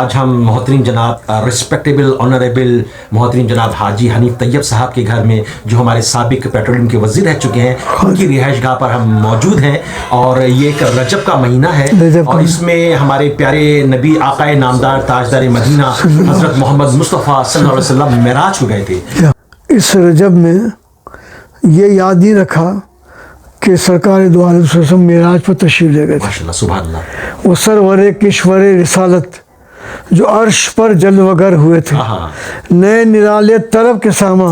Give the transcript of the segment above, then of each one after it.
آج ہم محترم جناب رسپیکٹیبل آنریبل محترم جناب حاجی حنیف طیب صاحب کے گھر میں جو ہمارے سابق پیٹرولیم کے وزیر رہ چکے ہیں ان کی رہائش گاہ پر ہم موجود ہیں، اور یہ ایک رجب کا مہینہ ہے اور اس میں ہمارے پیارے نبی آقائے نامدار تاجدار مدینہ حضرت محمد مصطفیٰ صلی اللہ علیہ وسلم معراج کو گئے تھے۔ اس رجب میں یہ یاد نہیں رکھا کہ سرکار دو عالم صلی اللہ علیہ وسلم معراج پر تشریف لے گئے تھے۔ ماشاءاللہ، سبحان اللہ۔ وہ سرور کشور رسالت جو عرش پر جلوگر ہوئے تھے، نئے نرالے طرب کے ساما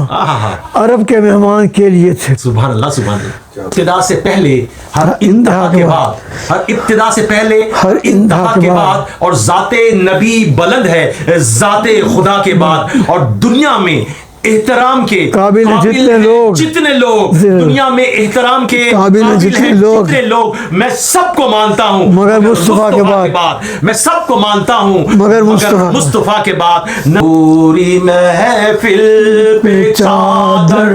عرب کے مہمان کے لیے تھے۔ سبحان اللہ، سبحان اللہ۔ ابتدا سے پہلے ہر انتہا کے بعد، ہر ابتدا سے پہلے ہر انتہا کے بعد، اور ذات نبی بلند ہے ذات خدا کے بعد، اور دنیا میں احترام کے قابل جتنے لوگ دنیا میں احترام کے قابل ہیں، جتنے لوگ میں سب کو مانتا ہوں مگر مصطفیٰ کے بعد، میں سب کو مانتا ہوں مگر مصطفیٰ کے بعد۔ نوری محفل پہ چادر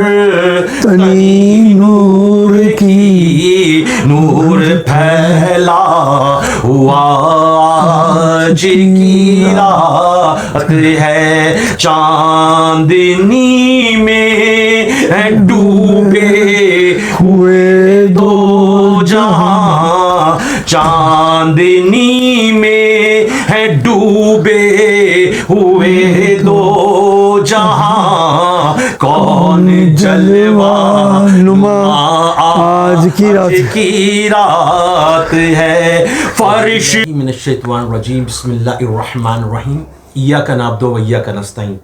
تنی نور کی، نور پھیلا ہوا آج کی رات ہے، چاندنی میں ڈوبے ہوئے دو جہاں، چاندنی میں ہے ڈوبے ہوئے دو جہاں، کون جلوہ نما آج کی رات ہے، فرش من الشیطان الرجیم، بسم اللہ الرحمن الرحیم، ایاک نعبد و ایاک نستعین۔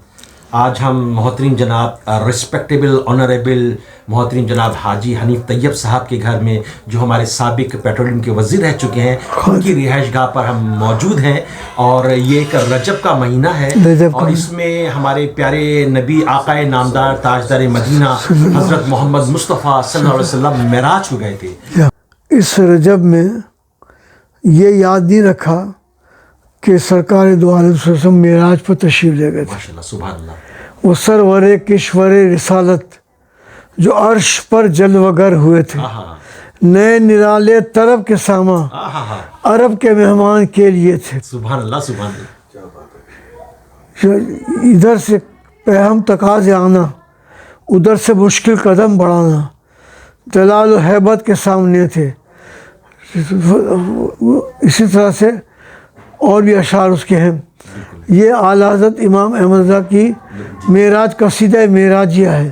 آج ہم محترم جناب رسپیکٹیبل آنریبل محترم جناب حاجی حنیف طیب صاحب کے گھر میں جو ہمارے سابق پیٹرولیم کے وزیر رہ چکے ہیں ان کی رہائش گاہ پر ہم موجود ہیں، اور یہ ایک رجب کا مہینہ ہے اور اس میں ہمارے پیارے نبی آقائے نامدار تاجدار مدینہ حضرت محمد مصطفیٰ صلی اللہ علیہ وسلم معراج کو گئے تھے۔ اس رجب میں یہ یاد نہیں رکھا کہ سرکار دو عالم صلی اللہ علیہ وسلم معراج پر تشریف لے گئے تھے۔ ماشاءاللہ، سبحان اللہ۔ وہ سرور کشور رسالت جو عرش پر جلوگر ہوئے تھے، نئے نرالے طرب کے ساما عرب کے مہمان کے لیے تھے۔ سبحان اللہ، سبحان اللہ۔ ادھر سے پیغام تقاضے آنا، ادھر سے مشکل قدم بڑھانا، جلال و ہیبت کے سامنے تھے۔ اسی طرح سے اور بھی اشعار اس کے ہیں۔ یہ اعلیٰ حضرت امام احمد رضا کی معراج قصیدہ معراجیہ ہے۔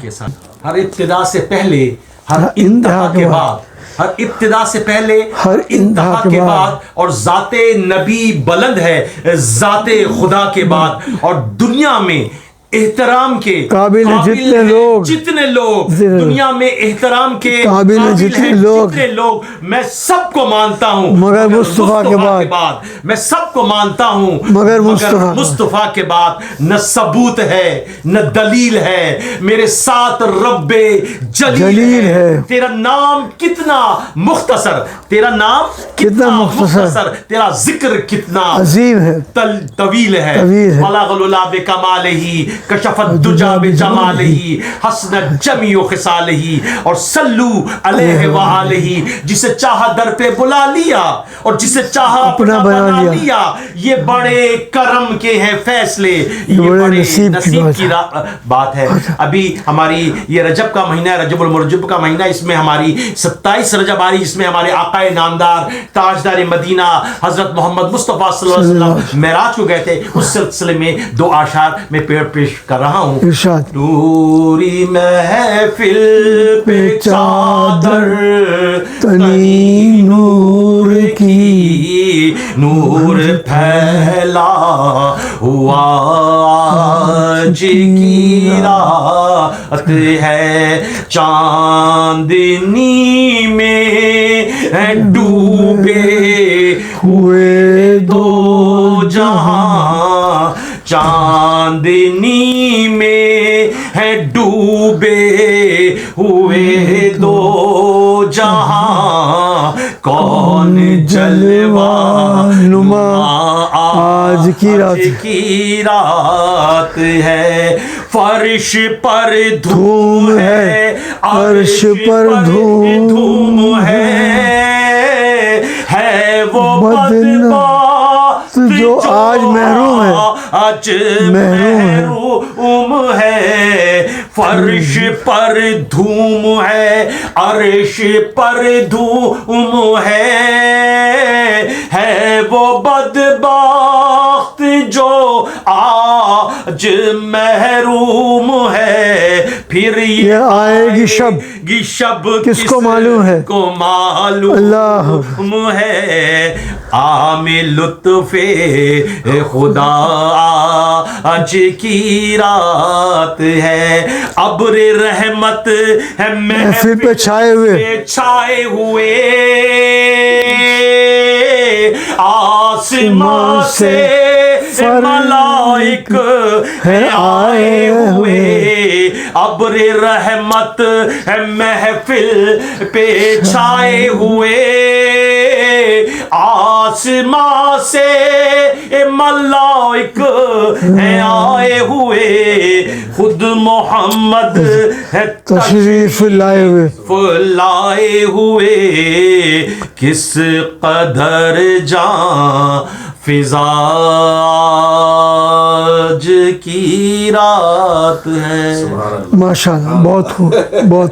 ہر ابتدا سے پہلے ہر انتہا کے بعد، ہر ابتدا سے پہلے ہر انتہا کے بعد، اور ذات نبی بلند ہے ذات خدا کے بعد، اور دنیا میں احترام کے قابل جتنے لوگ دنیا میں احترام کے قابل ہیں، جتنے لوگ میں سب کو مانتا ہوں مگر مصطفیٰ کے بعد، میں سب کو مانتا ہوں مگر مصطفیٰ کے بعد۔ نہ ثبوت ہے نہ دلیل ہے، میرے ساتھ رب جلیل ہے۔ تیرا نام کتنا مختصر، تیرا نام کتنا مختصر، تیرا ذکر کتنا عظیم ہے، طویل ہے۔ بلغ العلا بکمالہ، کشف الدجا بجمالہ، حسن جمیع خصالہ، اور صلو علیہ وآلہ۔ جسے چاہا در پہ بلا لیا اور جسے چاہا اپنا بنا لیا، یہ بڑے کرم کے ہیں فیصلے، یہ بڑے نصیب کی بات ہے۔ ابھی ہماری یہ رجب کا مہینہ ہے، رجب المرجب کا مہینہ، اس میں ہماری 27 رجب آ رہی، جس میں ہمارے آقائے نامدار تاجدار مدینہ حضرت محمد مصطفیٰ صلی اللہ علیہ وسلم معراج کو گئے تھے۔ اس سلسلے میں دو اشعار میں پیش کر رہا ہوں۔ نوری محفل پہ چادر تنی نور کی، نور پھیلا ہوا آج کی رات ہے، چاندنی میں ڈوبے ہوئے دو جہاں، چاندنی میں ہے ڈوبے ہوئے دو جہاں، کون جلوہ نما آج کی رات ہے، فرش پر دھوم ہے، عرش پر دھوم ہے وہ بدبا جو آج محروم ہے، آج محروم ہے، فرش پر دھوم ہے، عرش پر دھوم ہے وہ بدبخت جو آج محروم ہے، پھر یہ آئے گی شب کس کو معلوم ہے؟ کو معلوم اللہ ہے، عام لطف خدا آج کی رات ہے، ابر رحمت ہے محفل پہ چھائے ہوئے، آسمان سے ملائک ہے آئے ہوئے، ابر رحمت ہے محفل پہ چھائے ہوئے، آسمان سے ملائک ہیں آئے ہوئے، خود محمد ہے تشریف لائے ہوئے، کس قدر جان فضا آج کی رات ہے۔ ماشاءاللہ، بہت خوب، بہت